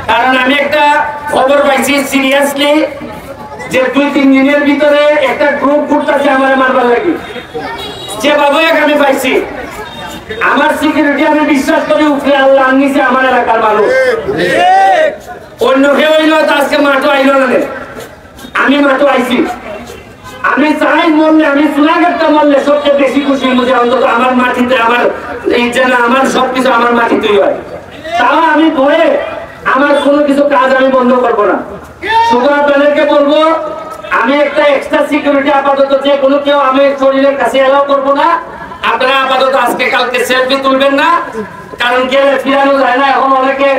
কারণ আমি একটা খবর পাইছি সিরিয়াসলি যে 2-3 দিনের ভিতরে একটা গ্রুপ ঘুরতেছে আমার মারবার লাগি। যে বাবু আমি পাইছি আমার সিকিউরিটি আমি বিশ্বাস করি উপরে আল্লাহ আনিছে আমার এলাকার মানুষ। অন্য কেউ হইল আজকে মাঠও আইল না, আমি মাঠও আইছি। আমি চাই মরলে, আমি সোনাগারটা মরলে সবচেয়ে বেশি খুশি মুঝে অন্তত আমার মাটিতে আমার এই যেন আমার সবকিছু আমার মাটিতেই হয়। তাও আমি ভয়ে আমার কোনো কিছু কাজ আমি বন্ধ করবো না। শুধু আপনাদেরকে বলবো আমি একটা এক্সট্রা সিকিউরিটি আপাতত যে কোনো কেউ আমি শরীরের কাছে এলাও করবো না। আপনারা আপাতত আজকে কালকে সেলফি তুলবেন না, কারণ গেলে ফিরানো যায় না। এখন অনেকে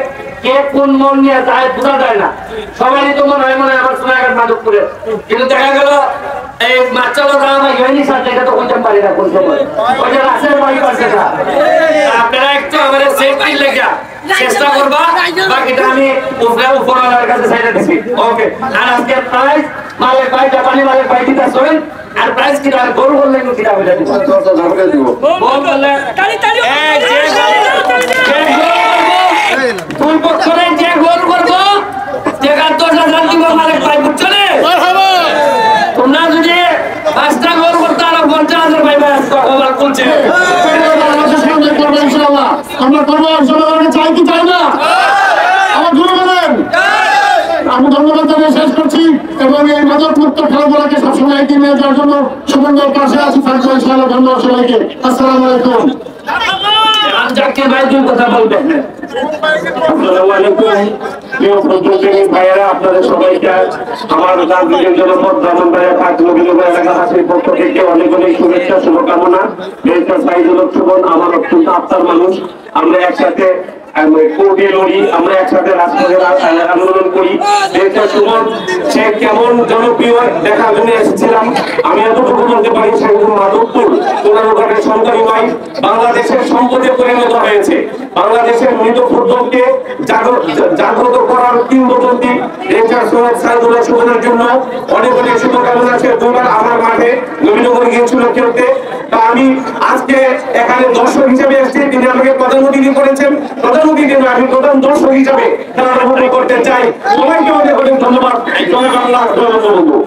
কে কোন মন নিয়ে যায় বোঝা যায় না। সবারই তো মনে হয় আমার সোনাঘাট মাধবপুরে, কিন্তু দেখা গেল এই মাছালো দাঁড়া হয়নি সাথে এটা তো বলতে পারি না কোন সময় ওইটা রাসের বাড়ি পারছে না। আপনারা একটু আমাদের সেফটির লেখা চেষ্টা করবা, বাকিটা আমি উপরওয়ালার কাছে সাইডে দিছি। ওকে। আর আজকে প্রাইস মালের ভাই জাপানি মালের ভাই দিতে আসবেন। আর প্রাইস কি আর গরু বললেন কি দাম এটা দিব বল বললে তালি তালি ফুল পক্ষরে যে গোল করবো যে 10,000 দিব মালিক ভাই বুঝছো না? তোমরা যদি 5টা গোল করতে আরো 50,000 ভাই ভাই আবার বলছে আমরা করবো। জনগণকে চাই কি চাই না? আমার গুরু বলেন। আমি ধন্যবাদ জানিয়ে শেষ করছি এবং এই মাদক মুক্ত খেলাধুলাকে সবসময় এগিয়ে নিয়ে যাওয়ার জন্য সুন্দর পাশে আছি। থাকবো ইনশাআল্লাহ। ধন্যবাদ সবাইকে। আসসালামু আলাইকুম। জাকির ভাই দুই কথা বলবেন। আসসালামু আলাইকুম। প্রিয় প্রতিযোগী ভাইয়েরা, আপনাদের সবাইকে আমার গান্ধীর জনপদ ব্রাহ্মণবাড়িয়া 5 নবীনগর এলাকাবাসীর পক্ষ থেকে অনেক অনেক শুভেচ্ছা শুভকামনা। ব্যারিস্টার সাইদুল হক সুমন আমার অত্যন্ত আত্মার মানুষ। আমরা একসাথে কোর্টে লড়ি, আমরা একসাথে রাজপথের আন্দোলন করি। ব্যারিস্টার সুমন সে কেমন জনপ্রিয় দেখার জন্য এসেছিলাম। আমি এতটুকু বলতে পারি সেরকম মাধবপুর সোনারঘাটের সরকারি মাই বাংলাদেশের সম্পদে পরিণত হয়েছে। বাংলাদেশের মৃত ফুটবলকে জাগ্রত করার কিংবদন্তি ব্যারিস্টার সৈয়দ সাইদুল হক সুমনের জন্য অনেক অনেক শুভকামনা। সে দুবার আমার মাঠে নবীনগর গিয়েছিল খেলতে। তা আমি আজকে এখানে দর্শক হিসেবে এসেছি। তিনি আমাকে প্রধান অতিথি করেছেন। প্রধান অতিথি আমি প্রধান দর্শক হিসাবে খেলাটা করতে চাই। সবাইকে অনেক অনেক ধন্যবাদ। জয় বাংলা, জয় বঙ্গবন্ধু।